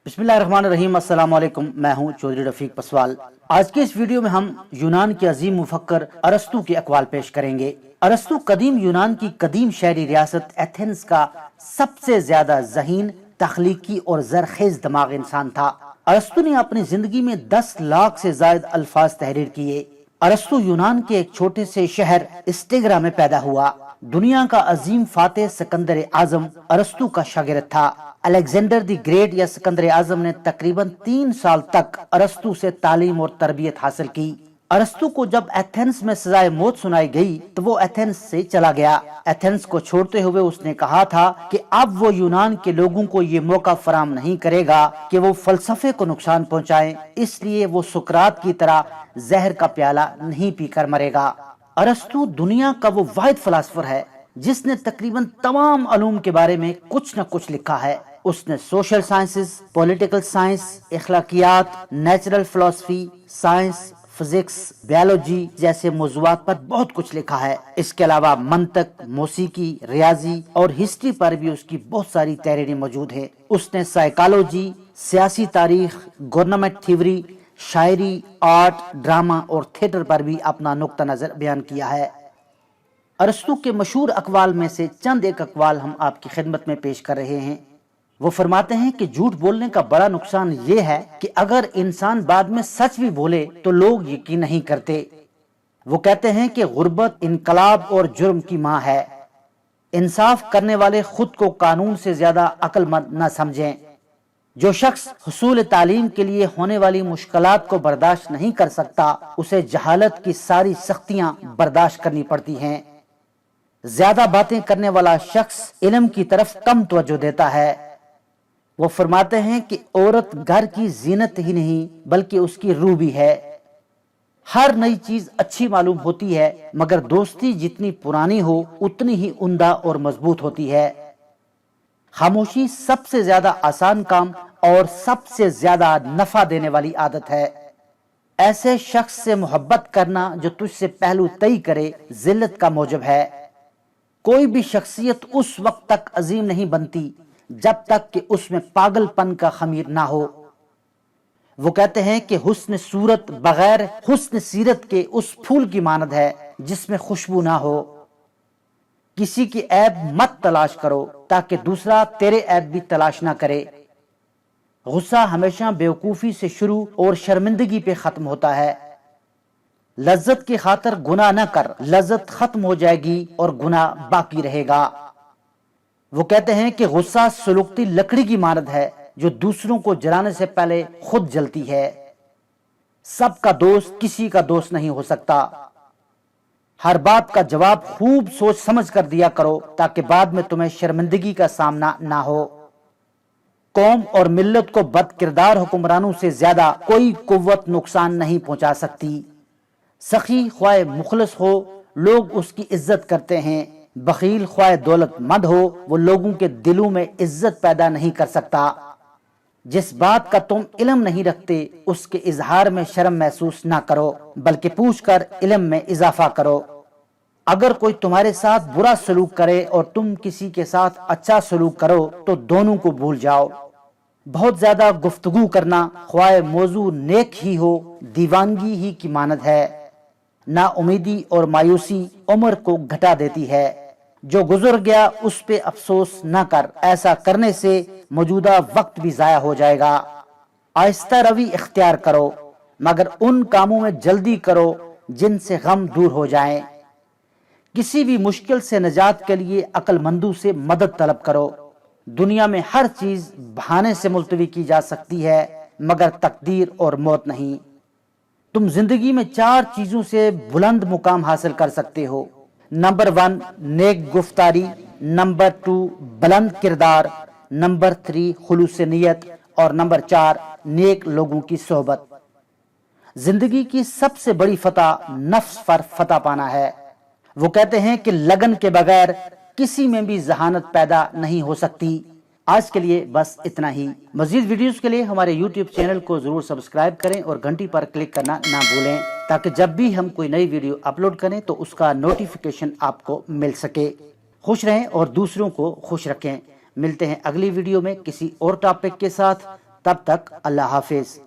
बिस्मिल्लाहिर्रहमानिर्रहीम। अस्सलाम वालेकुम। मैं हूं चौधरी रफीक पसवाल। आज के इस वीडियो में हम यूनान के अजीम मुफक्कर अरस्तु के अक़वाल पेश करेंगे। अरस्तु कदीम यूनान की कदीम शहरी रियासत एथेंस का सबसे ज्यादा ज़हीन, तख्लीकी और ज़रखेज़ दिमाग इंसान था। अरस्तु ने अपनी जिंदगी में 10 लाख से ज्यादा अल्फाज तहरीर किए। अरस्तु यूनान के एक छोटे से शहर स्टेगरा में पैदा हुआ। दुनिया का अजीम फातेह सिकंदर आजम अरस्तु का शागिर्द था। अलेक्जेंडर द ग्रेट या सिकंदर आजम ने तकरीबन 3 साल तक अरस्तु से तालीम और तरबियत हासिल की। अरस्तु को जब एथेंस में सजाए मौत सुनाई गई तो वो एथेंस से चला गया। एथेंस को छोड़ते हुए उसने कहा था कि अब वो यूनान के लोगों को ये मौका फराम नहीं करेगा कि वो फलसफे को नुकसान पहुंचाएं, इसलिए वो सुकरात की तरह जहर का प्याला नहीं पीकर मरेगा। अरस्तु दुनिया का वो वाहिद फिलासफर है जिसने तकरीबन तमाम अलूम के बारे में कुछ न कुछ लिखा है। उसने सोशल साइंसेस, पॉलिटिकल साइंस, अखलाकियात, natural philosophy, science, physics, biology जैसे मौज़ूआत पर बहुत कुछ लिखा है। इसके अलावा मंतक, मौसीकी, रियाजी और हिस्ट्री पर भी उसकी बहुत सारी तहरीरें मौजूद है। उसने साइकोलॉजी, सियासी तारीख, गवर्नमेंट थ्योरी, शायरी, आर्ट, ड्रामा और थिएटर पर भी अपना नुक्ता नजर बयान किया है। अरस्तु के मशहूर अक़वाल में से चंद एक अक़वाल हम आपकी खिदमत में पेश कर रहे हैं। वो फरमाते हैं कि झूठ बोलने का बड़ा नुकसान ये है कि अगर इंसान बाद में सच भी बोले तो लोग यकीन नहीं करते। वो कहते हैं कि गुर्बत इनकलाब और जुर्म की माँ है। इंसाफ करने वाले खुद को कानून से ज्यादा अक्लमंद न समझें। जो शख्स हुसूल तालीम के लिए होने वाली मुश्किलात को बर्दाश्त नहीं कर सकता, उसे जहालत की सारी सख्तियां बर्दाश्त करनी पड़ती हैं। ज्यादा बातें करने वाला शख्स इल्म की तरफ कम तवज्जो देता है। वो फरमाते हैं कि औरत घर की जीनत ही नहीं बल्कि उसकी रूह भी है। हर नई चीज अच्छी मालूम होती है मगर दोस्ती जितनी पुरानी हो उतनी ही उम्दा और मजबूत होती है। खामोशी सबसे ज्यादा आसान काम और सबसे ज्यादा नफा देने वाली आदत है। ऐसे शख्स से मोहब्बत करना जो तुझसे पहलू तय करे जिल्लत का मौजब है। कोई भी शख्सियत उस वक्त तक अजीम नहीं बनती जब तक कि उसमें पागलपन का खमीर ना हो। वो कहते हैं कि हुस्न सूरत बगैर हुस्न सीरत के उस फूल की मानद है जिसमें खुशबू ना हो। किसी की ऐब मत तलाश करो ताकि दूसरा तेरे ऐब भी तलाश ना करे। गुस्सा हमेशा बेवकूफी से शुरू और शर्मिंदगी पे खत्म होता है। लज्जत की खातर गुनाह न कर, लज्जत खत्म हो जाएगी और गुनाह बाकी रहेगा। वो कहते हैं कि गुस्सा सुलगती लकड़ी की मानद है जो दूसरों को जलाने से पहले खुद जलती है। सबका दोस्त किसी का दोस्त नहीं हो सकता। हर बात का जवाब खूब सोच समझ कर दिया करो ताकि बाद में तुम्हें शर्मिंदगी का सामना ना हो। कौम और मिल्लत को बदकिरदार हुक्मरानों से ज्यादा कोई कुव्वत नुकसान नहीं पहुंचा सकती। सखी ख्वाह मुखलिस हो, लोग उसकी इज्जत करते हैं। बखील ख्वाह दौलतमंद हो, वो लोगों के दिलों में इज्जत पैदा नहीं कर सकता। जिस बात का तुम इल्म नहीं रखते उसके इजहार में शर्म महसूस ना करो बल्कि पूछ कर इल्म में इजाफा करो। अगर कोई तुम्हारे साथ बुरा सलूक करे और तुम किसी के साथ अच्छा सलूक करो तो दोनों को भूल जाओ। बहुत ज्यादा गुफ्तगू करना ख्वाह मौजू नेक ही हो दीवानगी ही की मानद है। ना उम्मीदी और मायूसी उम्र को घटा देती है। जो गुजर गया उस पे अफसोस न कर, ऐसा करने से मौजूदा वक्त भी जाया हो जाएगा। आहिस्ता रवी इख्तियार करो मगर उन कामों में जल्दी करो जिनसे गम दूर हो जाए। किसी भी मुश्किल से निजात के लिए अक्लमंदों से मदद तलब करो। दुनिया में हर चीज बहाने से मुलतवी की जा सकती है मगर तकदीर और मौत नहीं। तुम जिंदगी में 4 चीजों से बुलंद मुकाम हासिल कर सकते हो। नंबर 1 नेक गुफ्तारी, नंबर 2 बुलंद किरदार, नंबर 3 खुलूस नियत और नंबर 4 नेक लोगों की सोहबत। जिंदगी की सबसे बड़ी फतह नफ्स पर फतह पाना है। वो कहते हैं कि लगन के बगैर किसी में भी जहानत पैदा नहीं हो सकती। आज के लिए बस इतना ही। मजीद वीडियोस के लिए हमारे YouTube चैनल को जरूर सब्सक्राइब करें और घंटी पर क्लिक करना ना भूलें ताकि जब भी हम कोई नई वीडियो अपलोड करें तो उसका नोटिफिकेशन आपको मिल सके। खुश रहें और दूसरों को खुश रखें। मिलते हैं अगली वीडियो में किसी और टॉपिक के साथ। تب تک اللہ حافظ۔